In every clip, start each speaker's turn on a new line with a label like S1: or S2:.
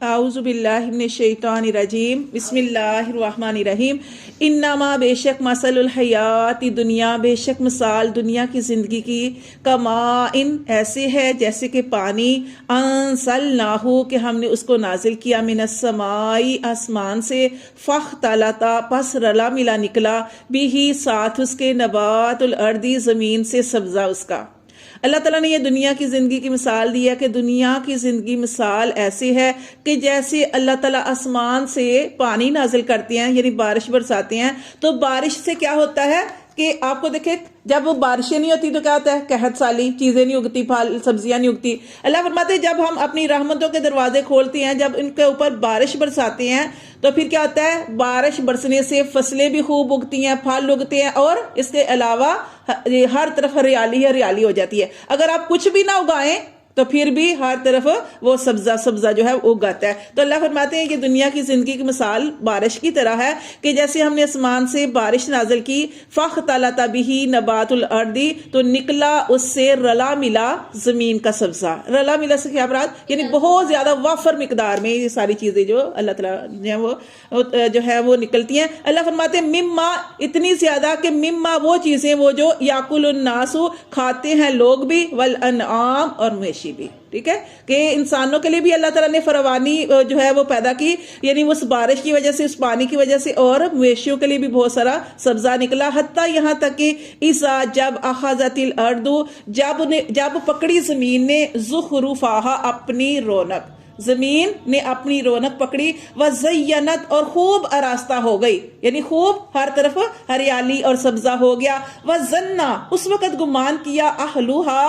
S1: اعوذ باللہ من الشیطان الرجیم بسم اللہ الرحمن الرحیم انما بے شک مثل الحیات دنیا بے شک مثال دنیا کی زندگی کی کمائن ایسے ہے جیسے کہ پانی انزلناہ کہ ہم نے اس کو نازل کیا من السماء آسمان سے فاختلط پس رلا ملا نکلا بھی ساتھ اس کے نبات الارض زمین سے سبزہ اس کا۔ اللہ تعالیٰ نے یہ دنیا کی زندگی کی مثال دی ہے کہ دنیا کی زندگی مثال ایسی ہے کہ جیسے اللہ تعالیٰ آسمان سے پانی نازل کرتے ہیں یعنی بارش برساتے ہیں، تو بارش سے کیا ہوتا ہے کہ آپ کو دیکھیں جب بارشیں نہیں ہوتی تو کیا ہوتا ہے، قحط سالی، چیزیں نہیں اگتی، پھل سبزیاں نہیں اگتی۔ اللہ فرماتے ہیں جب ہم اپنی رحمتوں کے دروازے کھولتے ہیں، جب ان کے اوپر بارش برساتے ہیں تو پھر کیا ہوتا ہے، بارش برسنے سے فصلیں بھی خوب اگتی ہیں، پھل اگتے ہیں، اور اس کے علاوہ ہر طرف ہریالی ہریالی ہو جاتی ہے۔ اگر آپ کچھ بھی نہ اگائیں تو پھر بھی ہر طرف وہ سبزہ جو ہے اگاتا ہے۔ تو اللہ فرماتے ہیں کہ دنیا کی زندگی کی مثال بارش کی طرح ہے کہ جیسے ہم نے آسمان سے بارش نازل کی، فاختلط بہ نبات الارض تو نکلا اس سے رلا ملا زمین کا سبزہ۔ رلا ملا سے کیا مراد، یعنی بہت زیادہ وافر مقدار میں یہ ساری چیزیں جو اللہ تعالیٰ جو ہے وہ نکلتی ہیں۔ اللہ فرماتے ہیں مما، اتنی زیادہ کہ مما وہ چیزیں وہ جو یاکل الناس کھاتے ہیں لوگ بھی، والانعام اور مویشی بھی۔ ٹھیک ہے کہ انسانوں کے لیے بھی اللہ تعالیٰ نے فراوانی جو ہے وہ پیدا کی، یعنی اس بارش کی وجہ سے، اس پانی کی وجہ سے، اور مویشیوں کے لیے بھی بہت سارا سبزہ نکلا، حتیٰ یہاں تک کہ اذا جب اخذت الارض جب پکڑی زمین نے زخرفہا اپنی رونق، زمین نے اپنی رونق پکڑی، وزینت اور خوب آراستہ ہو گئی، یعنی خوب ہر طرف ہریالی اور سبزہ ہو گیا، وظنا اس وقت گمان کیا اہلوہا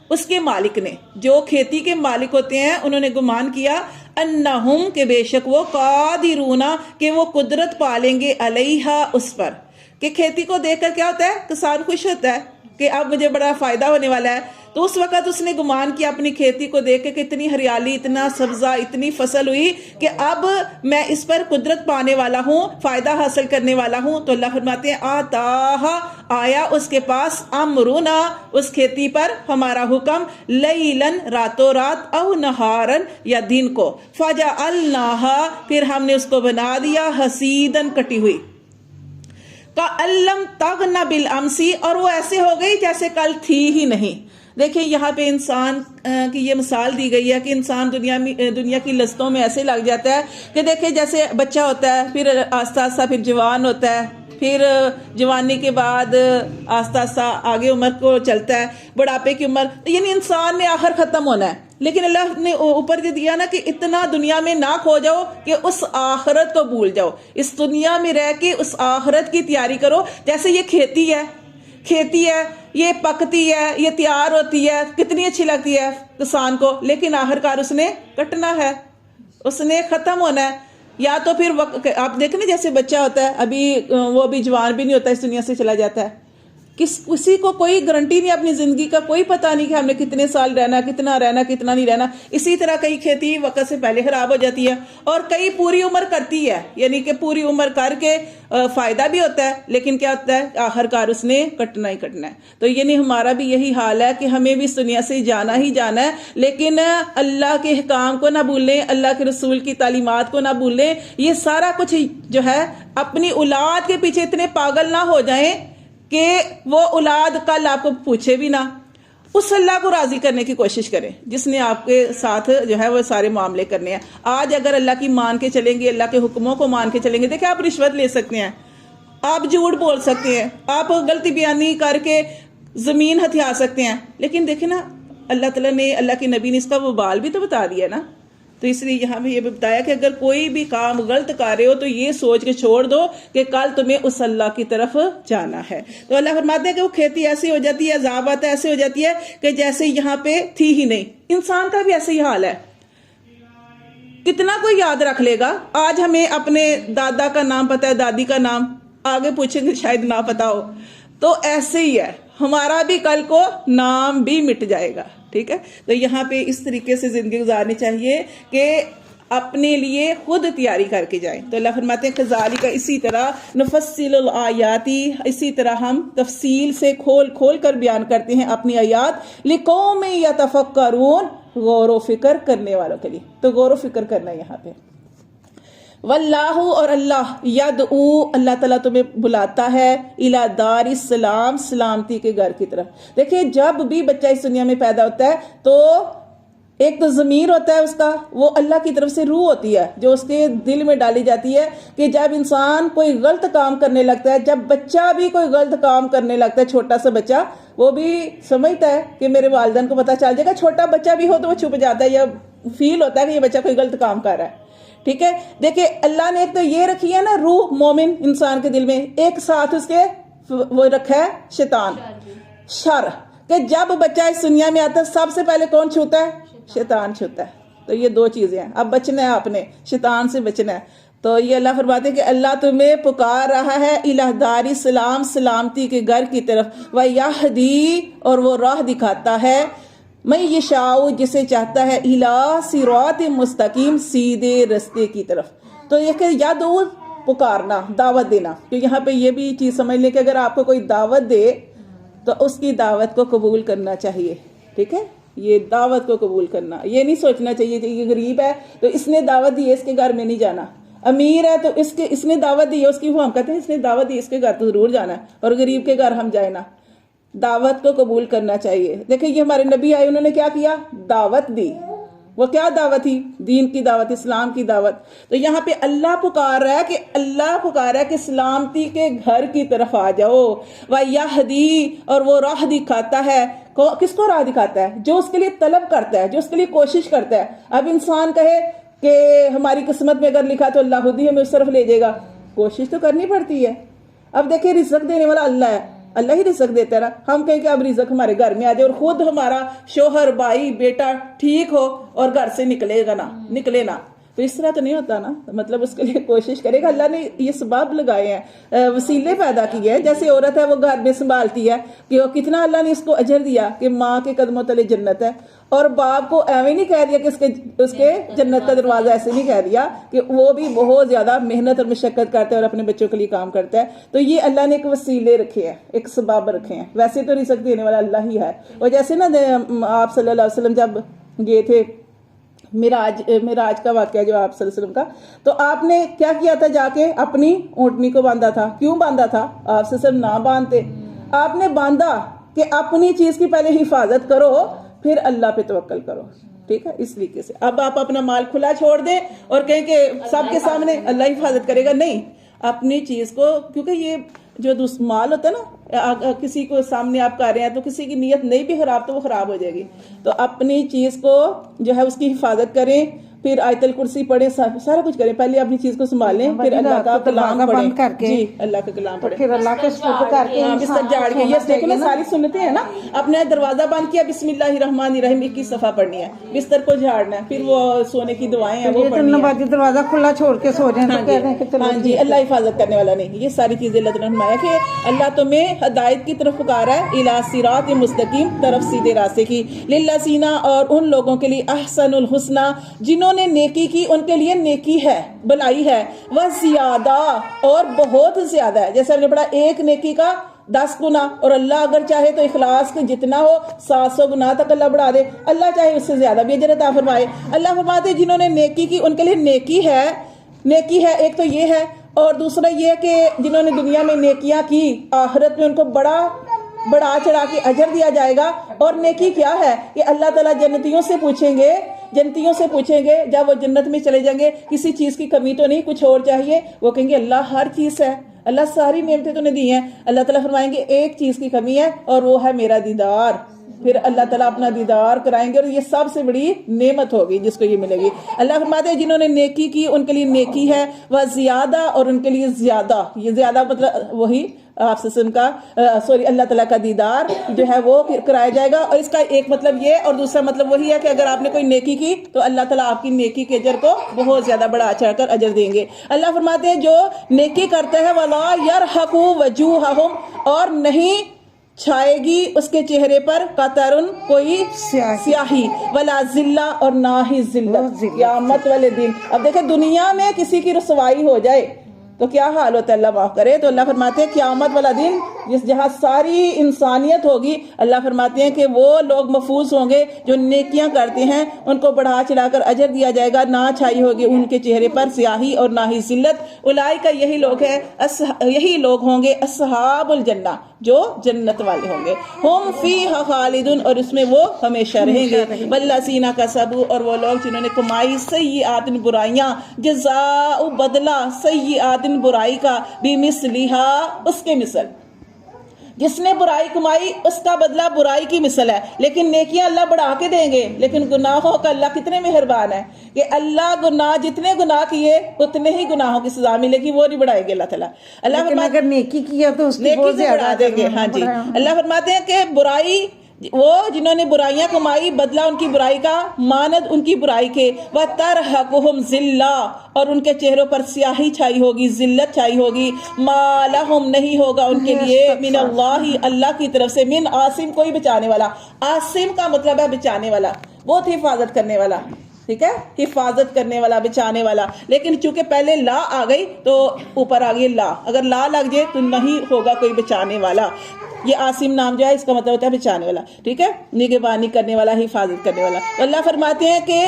S1: اس کے مالک نے، جو کھیتی کے مالک ہوتے ہیں انہوں نے گمان کیا، انہم کہ بے شک وہ قادرون کہ وہ قدرت پالیں گے، علیہا اس پر، کہ کھیتی کو دیکھ کر کیا ہوتا ہے، کسان خوش ہوتا ہے کہ اب مجھے بڑا فائدہ ہونے والا ہے۔ تو اس وقت اس نے گمان کیا اپنی کھیتی کو دیکھ کے کہ اتنی ہریالی، اتنا سبزہ، اتنی فصل ہوئی کہ اب میں اس پر قدرت پانے والا ہوں، فائدہ حاصل کرنے والا ہوں۔ تو اللہ فرماتے ہیں آتاہا آیا اس کے پاس، امرنا اس کھیتی پر ہمارا حکم، لیلن راتوں رات، او نہارن یا دن کو، فجعلناہا پھر ہم نے اس کو بنا دیا، حسیدن کٹی ہوئی، کألم تغن بالامسی اور وہ ایسے ہو گئی جیسے کل تھی ہی نہیں۔ دیکھیں یہاں پہ انسان کی یہ مثال دی گئی ہے کہ انسان دنیا کی لذتوں میں ایسے لگ جاتا ہے کہ دیکھیں جیسے بچہ ہوتا ہے، پھر آہستہ آہستہ پھر جوان ہوتا ہے، پھر جوانی کے بعد آہستہ آہستہ آگے عمر کو چلتا ہے، بڑھاپے کی عمر، یعنی انسان نے آخر ختم ہونا ہے۔ لیکن اللہ نے اوپر جو دیا نا کہ اتنا دنیا میں نہ کھو جاؤ کہ اس آخرت کو بھول جاؤ، اس دنیا میں رہ کے اس آخرت کی تیاری کرو۔ جیسے یہ کھیتی ہے، یہ پکتی ہے، یہ تیار ہوتی ہے، کتنی اچھی لگتی ہے کسان کو، لیکن آخر کار اس نے کٹنا ہے، اس نے ختم ہونا ہے۔ یا تو پھر آپ دیکھیں نا جیسے بچہ ہوتا ہے، ابھی وہ ابھی جوان بھی نہیں ہوتا، اس دنیا سے چلا جاتا ہے، کسی کو کوئی گارنٹی نہیں، اپنی زندگی کا کوئی پتہ نہیں کہ ہم نے کتنے سال رہنا، کتنا رہنا، کتنا نہیں رہنا۔ اسی طرح کئی کھیتی وقت سے پہلے خراب ہو جاتی ہے، اور کئی پوری عمر کرتی ہے، یعنی کہ پوری عمر کر کے فائدہ بھی ہوتا ہے، لیکن کیا ہوتا ہے آخر کار اس نے کٹنا ہی کٹنا ہے۔ تو یعنی ہمارا بھی یہی حال ہے کہ ہمیں بھی اس دنیا سے جانا ہی جانا ہے، لیکن اللہ کے احکام کو نہ بھولیں، اللہ کے رسول کی تعلیمات کو نہ بھولیں۔ یہ سارا کچھ جو ہے اپنی اولاد کے پیچھے اتنے پاگل نہ ہو جائیں کہ وہ اولاد کل آپ کو پوچھے بھی نہ۔ اس اللہ کو راضی کرنے کی کوشش کریں جس نے آپ کے ساتھ جو ہے وہ سارے معاملے کرنے ہیں۔ آج اگر اللہ کی مان کے چلیں گے، اللہ کے حکموں کو مان کے چلیں گے، دیکھیں آپ رشوت لے سکتے ہیں، آپ جھوٹ بول سکتے ہیں، آپ غلطی بیانی کر کے زمین ہتھیا سکتے ہیں، لیکن دیکھیں نا اللہ تعالیٰ نے، اللہ کے نبی نے اس کا وبال بھی تو بتا دیا نا۔ تو اس لیے یہاں پہ یہ بھی بتایا کہ اگر کوئی بھی کام غلط کر رہے ہو تو یہ سوچ کے چھوڑ دو کہ کل تمہیں اس اللہ کی طرف جانا ہے۔ تو اللہ فرماتے ہیں کہ وہ کھیتی ایسی ہو جاتی ہے، عذاب آتا ہے ایسے ہو جاتی ہے کہ جیسے یہاں پہ تھی ہی نہیں۔ انسان کا بھی ایسے ہی حال ہے، کتنا کوئی یاد رکھ لے گا۔ آج ہمیں اپنے دادا کا نام پتا ہے، دادی کا نام، آگے پوچھیں گے شاید نہ پتا ہو، تو ایسے ہی ہے، ہمارا بھی کل کو نام بھی مٹ جائے گا۔ ٹھیک ہے، تو یہاں پہ اس طریقے سے زندگی گزارنی چاہیے کہ اپنے لیے خود تیاری کر کے جائیں۔ تو اللہ فرماتے ہیں کذالک اسی طرح نفصل الآیات، اسی طرح ہم تفصیل سے کھول کھول کر بیان کرتے ہیں اپنی آیات، لقوم یتفکرون غور و فکر کرنے والوں کے لیے. تو غور و فکر کرنا ہے یہاں پہ. واللہ اور اللہ یدعو اللہ تعالیٰ تمہیں بلاتا ہے الی دار السلام سلامتی کے گھر کی طرف. دیکھیں جب بھی بچہ اس دنیا میں پیدا ہوتا ہے تو ایک تو ضمیر ہوتا ہے اس کا, وہ اللہ کی طرف سے روح ہوتی ہے جو اس کے دل میں ڈالی جاتی ہے کہ جب انسان کوئی غلط کام کرنے لگتا ہے, جب بچہ بھی کوئی غلط کام کرنے لگتا ہے, چھوٹا سا بچہ وہ بھی سمجھتا ہے کہ میرے والدین کو پتہ چل جائے گا. چھوٹا بچہ بھی ہو تو وہ چھپ جاتا ہے یا فیل ہوتا ہے کہ یہ بچہ کوئی غلط کام کر رہا ہے. ٹھیک ہے, دیکھیں اللہ نے ایک تو یہ رکھی ہے نا روح مومن انسان کے دل میں, ایک ساتھ اس کے وہ رکھا ہے شیطان شر, کہ جب بچہ اس دنیا میں آتا ہے سب سے پہلے کون چھوتا ہے؟ شیطان چھوتا ہے. تو یہ دو چیزیں ہیں, اب بچنا ہے آپ نے, شیطان سے بچنا ہے. تو یہ اللہ فرماتے ہیں کہ اللہ تمہیں پکار رہا ہے الہ دار السلام سلامتی کے گھر کی طرف, وَيَهْدِي اور وہ راہ دکھاتا ہے, میں یشاء جسے چاہتا ہے, الی صراط مستقیم سیدھے رستے کی طرف. تو یہ کہ یدعو پکارنا, دعوت دینا. تو یہاں پہ یہ بھی چیز سمجھ لیں کہ اگر آپ کو کوئی دعوت دے تو اس کی دعوت کو قبول کرنا چاہیے. ٹھیک ہے, یہ دعوت کو قبول کرنا, یہ نہیں سوچنا چاہیے کہ یہ غریب ہے تو اس نے دعوت دی ہے اس کے گھر میں نہیں جانا, امیر ہے تو اس نے دعوت دی ہے اس کی, وہ ہم کہتے ہیں اس نے دعوت دی اس کے گھر تو ضرور جانا ہے, اور غریب کے گھر ہم جائیں نا. دعوت کو قبول کرنا چاہیے. دیکھیں یہ ہمارے نبی آئے, انہوں نے کیا کیا؟ دعوت دی. وہ کیا دعوت تھی؟ دین کی دعوت, اسلام کی دعوت. تو یہاں پہ اللہ پکار رہا ہے کہ سلامتی کے گھر کی طرف آ جاؤ. وَيَهْدِي اور وہ راہ دکھاتا ہے. کس کو راہ دکھاتا ہے؟ جو اس کے لیے طلب کرتا ہے, جو اس کے لیے کوشش کرتا ہے. اب انسان کہے کہ ہماری قسمت میں اگر لکھا تو اللہ خود ہی ہمیں اس طرف لے جائے گا, کوشش تو کرنی پڑتی ہے. اب دیکھیں رزق دینے والا اللہ ہے, اللہ ہی رزق دیتا ہے نا. ہم کہیں کہ اب رزق ہمارے گھر میں آ جائے اور خود ہمارا شوہر بھائی بیٹا ٹھیک ہو اور گھر سے نکلے نا, تو اس طرح تو نہیں ہوتا نا. مطلب اس کے لیے کوشش کرے گا. اللہ نے یہ سبب لگائے ہیں, وسیلے پیدا کیے ہیں. جیسے عورت ہے وہ گھر میں سنبھالتی ہے کہ کتنا اللہ نے اس کو اجر دیا کہ ماں کے قدموں تلے جنت ہے, اور باپ کو ایویں نہیں کہہ دیا کہ اس کے جنت کا دروازہ ایسے نہیں کہہ دیا, کہ وہ بھی بہت زیادہ محنت اور مشقت کرتا ہے اور اپنے بچوں کے لیے کام کرتا ہے. تو یہ اللہ نے ایک وسیلے رکھے ہیں, ایک سبب رکھے ہیں. ویسے تو رزق دینے والا اللہ ہی ہے. اور جیسے نا آپ صلی اللہ علیہ وسلم جب گئے تھے معراج کا واقعہ جو آپ صلی اللہ علیہ وسلم کا, تو آپ نے کیا کیا تھا؟ جا کے اپنی اونٹنی کو باندھا تھا. کیوں باندھا تھا؟ آپ صلی اللہ علیہ وسلم نہ باندھتے, آپ نے باندھا کہ اپنی چیز کی پہلے حفاظت کرو پھر اللہ پہ توکل کرو. ٹھیک ہے, اس طریقے سے. اب آپ اپنا مال کھلا چھوڑ دیں اور کہیں کہ سب کے سامنے اللہ حفاظت کرے گا, نہیں. اپنی چیز کو, کیونکہ یہ جو مال ہوتا ہے نا, کسی کو سامنے آپ کر رہے ہیں تو کسی کی نیت نہیں بھی خراب تو وہ خراب ہو جائے گی. تو اپنی چیز کو جو ہے اس کی حفاظت کریں, پھر آیت الکرسی پڑھیں, سارا کچھ کریں. پہلے اپنی چیز کو سنبھالیں, پھر اللہ کا کلام پڑھیں. جی, اللہ کا کلام پڑھیں,
S2: پھر اللہ کے سپرد کر کے
S1: بستر جھاڑ کے. یہ دیکھو نا ساری سنتیں ہیں نا. اپنے دروازہ بند کیا, بسم اللہ الرحمن الرحیم 21 صفحہ پڑھنی ہے, بستر کو جھاڑنا ہے, پھر وہ سونے کی دعائیں ہیں وہ پڑھنی ہیں.
S2: دروازہ کھلا چھوڑ کے سو جائیں تو کہہ رہے ہیں کہ
S1: ہاں جی, اللہ حفاظت کرنے والا نہیں. یہ ساری چیزیں اللہ تعالیٰ نے فرمایا کہ اللہ تمہیں ہدایت کی طرف پکارا ہے, الی صراط مستقیم, طرف سیدھے راستے کی. للذین اور ان لوگوں کے لیے احسن الحسنی جنہوں نے نیکی کی ان کے لیے نیکی ہے, بلائی ہے. وہ زیادہ اور بہت زیادہ ہے. جیسے ہم نے پڑھا ایک نیکی کا 10 گنا, اور اللہ اگر چاہے تو اخلاص کے جتنا ہو 700 گنا تک اللہ بڑھا دے, اللہ چاہے اس سے زیادہ بھی اجر عطا فرمائے. اللہ فرماتے جنہوں نے نیکی کی ان کے لیے نیکی ہے. ایک تو یہ ہے, اور دوسرا یہ کہ جنہوں نے دنیا میں نیکیاں کی آخرت میں ان کو بڑا چڑھا کے اجر دیا جائے گا. اور نیکی کیا ہے کہ اللہ تعالیٰ جنتیوں سے پوچھیں گے جب وہ جنت میں چلے جائیں گے, کسی چیز کی کمی تو نہیں, کچھ اور چاہیے؟ وہ کہیں گے اللہ ہر چیز ہے, اللہ ساری نعمتیں تو نے دی ہیں. اللہ تعالیٰ فرمائیں گے ایک چیز کی کمی ہے اور وہ ہے میرا دیدار. پھر اللہ تعالیٰ اپنا دیدار کرائیں گے اور یہ سب سے بڑی نعمت ہوگی جس کو یہ ملے گی. اللہ فرماتے ہیں جنہوں نے نیکی کی ان کے لیے نیکی ہے, وہ زیادہ اور ان کے لیے زیادہ. یہ زیادہ مطلب وہی آپ سے سن کا اللہ تعالیٰ کا دیدار جو ہے وہ کرایا جائے گا. اور اس کا ایک مطلب یہ, اور دوسرا مطلب وہی ہے کہ اگر آپ نے کوئی نیکی کی تو اللہ تعالیٰ آپ کی نیکی کے اجر کو بہت زیادہ بڑھا چڑھ کر اجر دیں گے. اللہ فرماتے ہیں جو نیکی کرتا ہے وَلَا يَرْحَقُ وَجُوهَهُمْ اور نہیں چھائے گی اس کے چہرے پر قطرن کوئی سیاہی, ولا ذلہ اور نہ ہی ذلت قیامت والے دن. اب دیکھیں دنیا میں کسی کی رسوائی ہو جائے تو کیا حال ہوتا ہے, اللہ معاف کرے. تو اللہ فرماتے ہیں قیامت والا دن جہاں ساری انسانیت ہوگی، اللہ فرماتے ہیں کہ وہ لوگ محفوظ ہوں گے جو نیکیاں کرتے ہیں، ان کو بڑھا چڑھا کر اجر دیا جائے گا، نہ چھائی ہوگی ان کے چہرے پر سیاہی اور نہ ہی ذلت۔ اولئک یہی لوگ ہیں، یہی لوگ ہوں گے اصحاب الجنہ، جو جنت والے ہوں گے، ہم فیہا خالدون، اور اس میں وہ ہمیشہ رہیں گے، والذین کسبوا، اور وہ لوگ جنہوں نے کمائی سیئات برائیاں، جزاء بدلہ سیئات برائی کا، بمثلھا اس کے مثل، جس نے برائی کمائی اس کا بدلہ برائی کی مثل ہے، لیکن نیکیاں اللہ بڑھا کے دیں گے، لیکن گناہوں کا اللہ کتنے مہربان ہے کہ اللہ گناہ جتنے گناہ کیے اتنے ہی گناہوں کی سزا ملے گی، وہ نہیں بڑھائے گے اللہ تعالیٰ۔ اللہ
S2: اگر نیکی کیا تو اس کی
S1: نیکی
S2: بہت
S1: سے
S2: زیادہ
S1: بڑھا دیں گے۔ ہاں جی، اللہ فرماتے ہیں کہ برائی، وہ جنہوں نے برائیاں کمائی بدلہ ان کی برائی کا مانند ان کی برائی کے، وَتَرْهَقُهُمْ ذِلَّةٌ، اور ان کے چہروں پر سیاہی چھائی ہوگی، ذلت چھائی ہوگی، مَا لَهُمْ نہیں ہوگا ان کے لیے، من اللہ اللہ کی طرف سے، من عاصم کوئی بچانے والا۔ عاصم کا مطلب ہے بچانے والا، بہت حفاظت کرنے والا، ٹھیک ہے، حفاظت کرنے والا، بچانے والا، لیکن چونکہ پہلے لا آ گئی تو اوپر آ گئی لا، اگر لا لگ جائے تو نہیں ہوگا کوئی بچانے والا۔ یہ عاصم نام جو ہے اس کا مطلب ہوتا ہے بچانے والا، ٹھیک ہے، نگہبانی کرنے والا، حفاظت کرنے والا۔ اللہ فرماتے ہیں کہ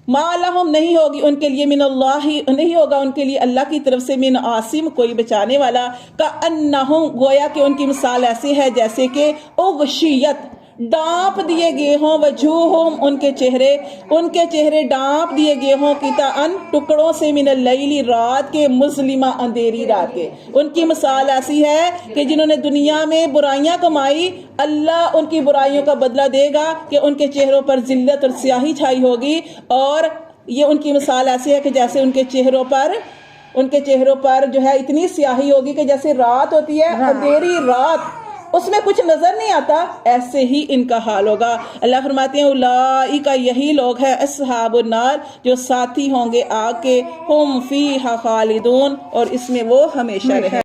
S1: ما لہم نہیں ہوگی ان کے لیے، من اللہ نہیں ہوگا ان کے لیے اللہ کی طرف سے، من عاصم کوئی بچانے والا، کأنہم گویا کہ ان کی مثال ایسی ہے جیسے کہ اغشیت ڈانپ دیے گئے ہوں، وجوہہم ان کے چہرے ڈانپ دیے گئے ہوں، قطعاً ٹکڑوں سے، من اللیل رات کے، مظلمہ اندھیری رات کے۔ ان کی مثال ایسی ہے کہ جنہوں نے دنیا میں برائیاں کمائی، اللہ ان کی برائیوں کا بدلہ دے گا کہ ان کے چہروں پر ذلت اور سیاہی چھائی ہوگی، اور یہ ان کی مثال ایسی ہے کہ جیسے ان کے چہروں پر جو ہے اتنی سیاہی ہوگی کہ جیسے رات ہوتی ہے، اندھیری رات، اس میں کچھ نظر نہیں آتا، ایسے ہی ان کا حال ہوگا۔ اللہ فرماتے ہیں اولئک یہی لوگ ہیں اصحاب النار، جو ساتھی ہوں گے آگ کے، ہم فیہا خالدون، اور اس میں وہ ہمیشہ رہیں